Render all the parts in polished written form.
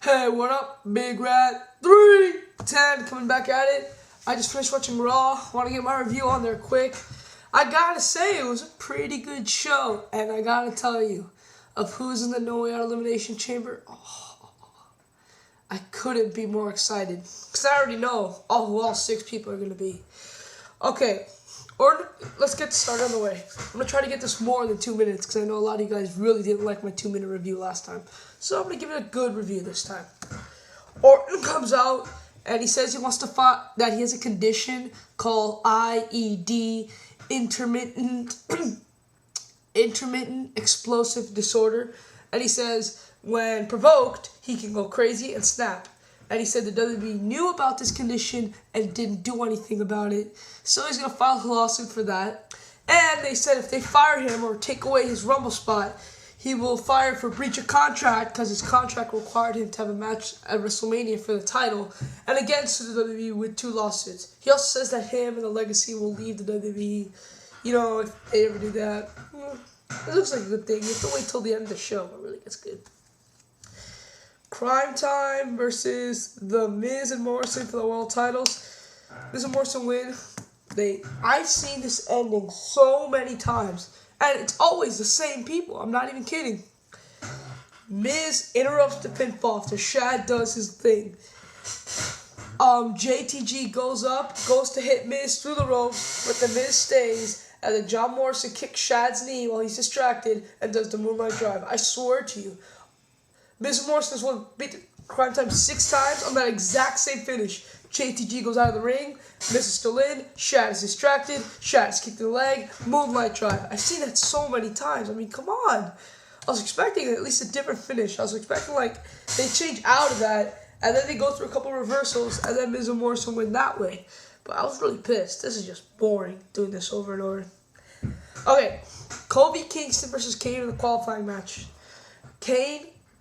Hey, what up, Big Rat? 310 coming back at it. I just finished watching Raw. Want to get my review on there quick. I gotta say, it was a pretty good show. And I gotta tell you, of who's in the No Way Out Elimination Chamber, I couldn't be more excited. Because I already know who all 6 people are going to be. Okay, let's get started on the way. I'm going to try to get this more than 2 minutes because I know a lot of you guys really didn't like my 2-minute review last time. So I'm going to give it a good review this time. Orton comes out and he says he wants to fight, that he has a condition called IED, intermittent explosive disorder. And he says when provoked, he can go crazy and snap. And he said the WWE knew about this condition and didn't do anything about it. So he's going to file a lawsuit for that. And they said if they fire him or take away his Rumble spot, he will fire for breach of contract because his contract required him to have a match at WrestleMania for the title. And again, sue the WWE with 2 lawsuits. He also says that him and the Legacy will leave the WWE. You know, if they ever do that. It looks like a good thing. You have to wait till the end of the show, but really gets good. Crime Time versus The Miz and Morrison for the world titles. Miz and Morrison win. I've seen this ending so many times, and it's always the same people. I'm not even kidding. Miz interrupts the pinfall after Shad does his thing. JTG goes to hit Miz through the ropes, but the Miz stays, and then John Morrison kicks Shad's knee while he's distracted and does the Moonlight Drive. I swear to you, Miz Morrison has won Crime Time 6 times on that exact same finish. JTG goes out of the ring, Miz is still in, Shad is distracted, Shad is kicked in the leg, Moonlight Drive. I've seen that so many times. I mean, come on. I was expecting at least a different finish. I was expecting they change out of that, and then they go through a couple reversals, and then Miz and Morrison win that way. But I was really pissed. This is just boring, doing this over and over. Okay, Kofi Kingston versus Kane in the qualifying match.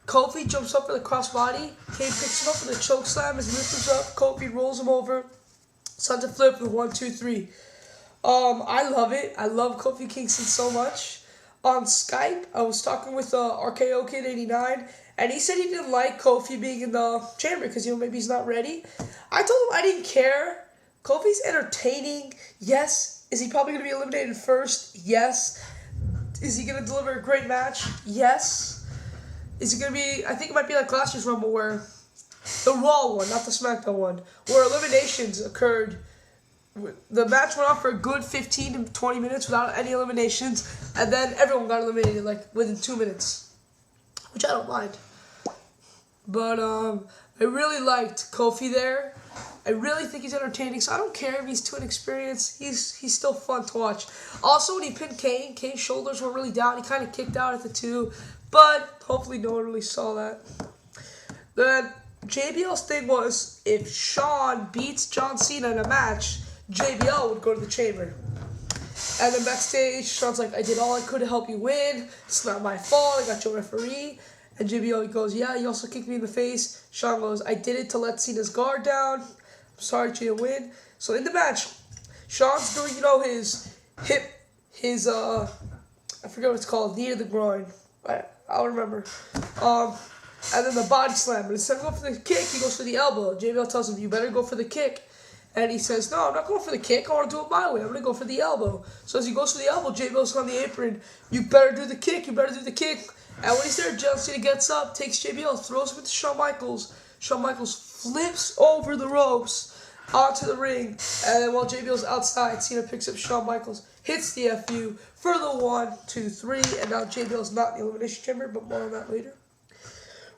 Kofi jumps up for the crossbody. Kane picks him up for the choke slam as he lifts him up. Kofi rolls him over. Sunset flip with 1, 2, 3. I love it. I love Kofi Kingston so much. On Skype, I was talking with RKO Kid 89, and he said he didn't like Kofi being in the chamber because maybe he's not ready. I told him I didn't care. Kofi's entertaining. Yes. Is he probably going to be eliminated first? Yes. Is he going to deliver a great match? Yes. Is it going to be, I think it might be like last year's Rumble where, the Raw one, not the SmackDown one, where eliminations occurred. The match went on for a good 15 to 20 minutes without any eliminations, and then everyone got eliminated within 2 minutes, which I don't mind. But I really liked Kofi there. I really think he's entertaining, so I don't care if he's too inexperienced. He's still fun to watch. Also, when he pinned Kane, Kane's shoulders were really down. He kind of kicked out at the 2, but hopefully no one really saw that. Then JBL's thing was if Shawn beats John Cena in a match, JBL would go to the chamber. And then backstage, Shawn's like, I did all I could to help you win. It's not my fault. I got your referee. And JBL goes, yeah, you also kicked me in the face. Shawn goes, I did it to let Cena's guard down. I'm sorry you didn't win. So in the match, Shawn's doing, his hip, I forget what it's called, knee to the groin. I'll remember. And then the body slam. But instead of going for the kick, he goes for the elbow. JBL tells him, you better go for the kick. And he says, no, I'm not going for the kick. I want to do it my way. I'm going to go for the elbow. So as he goes for the elbow, JBL's on the apron. You better do the kick. You better do the kick. And when he's there, John Cena gets up, takes JBL, throws him into Shawn Michaels. Shawn Michaels flips over the ropes onto the ring. And then while JBL's outside, Cena picks up Shawn Michaels, hits the FU for the 1, 2, 3. And now JBL's not in the Elimination Chamber, but more on that later.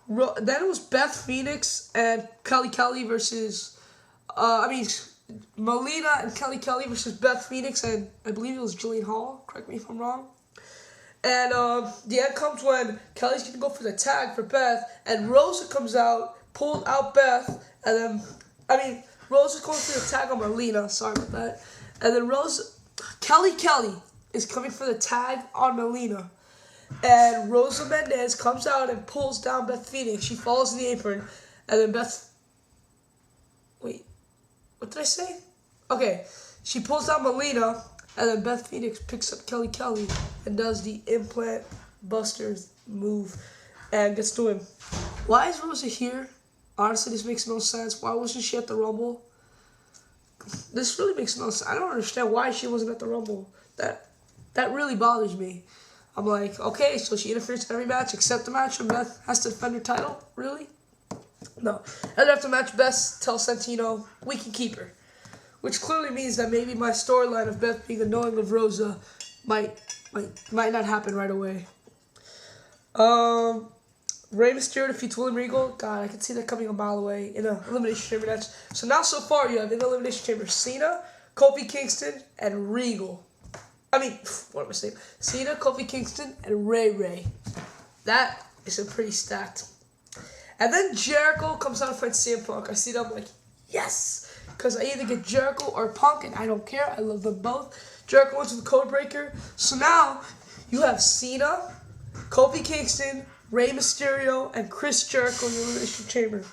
Then it was Beth Phoenix and Kelly versus, Melina and Kelly versus Beth Phoenix, and I believe it was Jillian Hall. Correct me if I'm wrong. And the end comes when Kelly's going to go for the tag for Beth, and Rosa comes out, pulled out Beth, and then, Rosa's going for the tag on Melina, sorry about that. And then Kelly is coming for the tag on Melina. And Rosa Mendez comes out and pulls down Beth Phoenix. She falls in the apron, and then wait, what did I say? Okay, she pulls down Melina, and then Beth Phoenix picks up Kelly and does the implant busters move and gets to him. Why is Rosa here? Honestly, this makes no sense. Why wasn't she at the Rumble? This really makes no sense. I don't understand why she wasn't at the Rumble. That really bothers me. I'm like, okay, so she interferes in every match except the match when Beth has to defend her title? Really? No. And after match, Beth tells Santino, we can keep her. Which clearly means that maybe my storyline of Beth being annoying of Rosa might not happen right away. Rey Mysterio defeats William Regal. God, I can see that coming a mile away in an Elimination Chamber match. So now so far you have in the Elimination Chamber Cena, Kofi Kingston, and Regal. What am I saying? Cena, Kofi Kingston, and Ray. That is a pretty stacked. And then Jericho comes out and fights CM Punk. I see that, I'm like, yes! Because I either get Jericho or Punk, and I don't care. I love them both. Jericho wins with the Code Breaker. So now you have Cena, Kofi Kingston, Rey Mysterio, and Chris Jericho in the Elimination Chamber.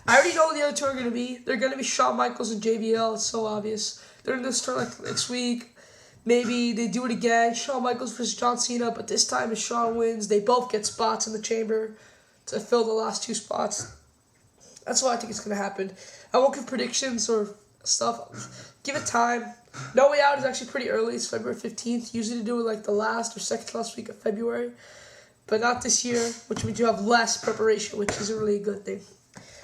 I already know who the other two are going to be. They're going to be Shawn Michaels and JBL. It's so obvious. They're going to start like next week. Maybe they do it again. Shawn Michaels versus John Cena. But this time if Shawn wins, they both get spots in the chamber to fill the last two spots. That's what I think is going to happen. I won't give predictions or stuff. Give it time. No Way Out is actually pretty early. It's February 15th. Usually they do it like the last or second to last week of February. But not this year, which means you have less preparation, which is a really good thing.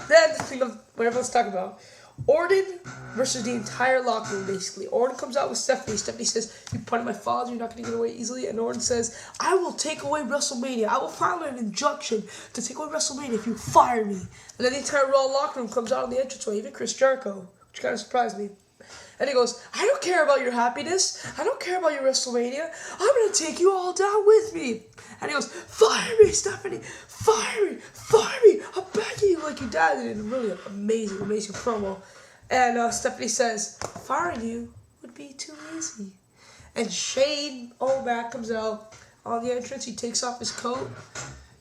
Then, the thing of what everyone's talking about. Orton versus the entire locker room, basically. Orton comes out with Stephanie. Stephanie says, you punted my father, you're not going to get away easily. And Orton says, I will take away WrestleMania. I will file an injunction to take away WrestleMania if you fire me. And then the entire Raw locker room comes out on the entranceway, even Chris Jericho, which kind of surprised me. And he goes, I don't care about your happiness. I don't care about your WrestleMania. I'm going to take you all down with me. And he goes, fire me, Stephanie. Fire me. Fire me. I'm begging you like your dad did. And really amazing promo. And Stephanie says, firing you would be too easy. And Shane O'Mac comes out on the entrance. He takes off his coat,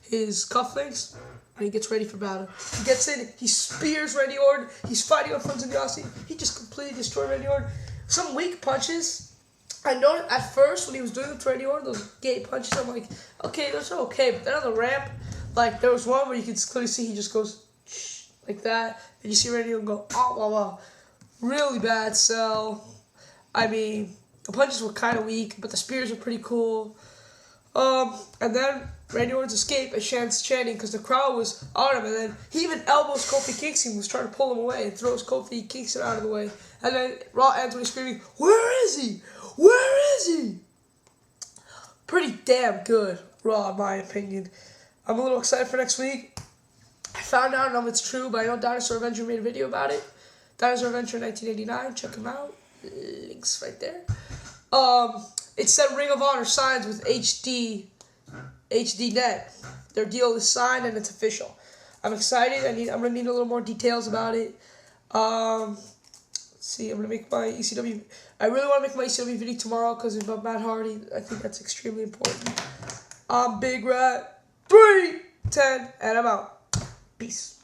his cufflinks, and he gets ready for battle. He gets in, he spears Randy Orton. He's fighting on Friends of the Aussie. He just completely destroyed Randy Orton. Some weak punches. I noticed at first when he was doing them to Randy Orton, those gate punches, I'm like, okay, those are okay. But then on the ramp, like there was one where you could clearly see he just goes shh, like that. And you see Randy Orton go, oh, wow, wow. Really bad. So, the punches were kind of weak, but the spears were pretty cool. And then Randy Orton's escape as Shan's chanting because the crowd was on him. And then he even elbows Kofi Kingston, was trying to pull him away, and throws Kofi Kingston out of the way. And then Raw ends with screaming, where is he? Where is he? Pretty damn good Raw, in my opinion. I'm a little excited for next week. I found out, I don't know if it's true, but I know Dinosaur Avenger made a video about it. Dinosaur Avenger 1989, check him out. Links right there. It said Ring of Honor signs with HD Net. Their deal is signed and it's official. I'm excited. I'm gonna need a little more details about it. Let's see. I'm gonna make my ECW. I really want to make my ECW video tomorrow because it's about Matt Hardy. I think that's extremely important. I'm Big Rat 310, and I'm out. Peace.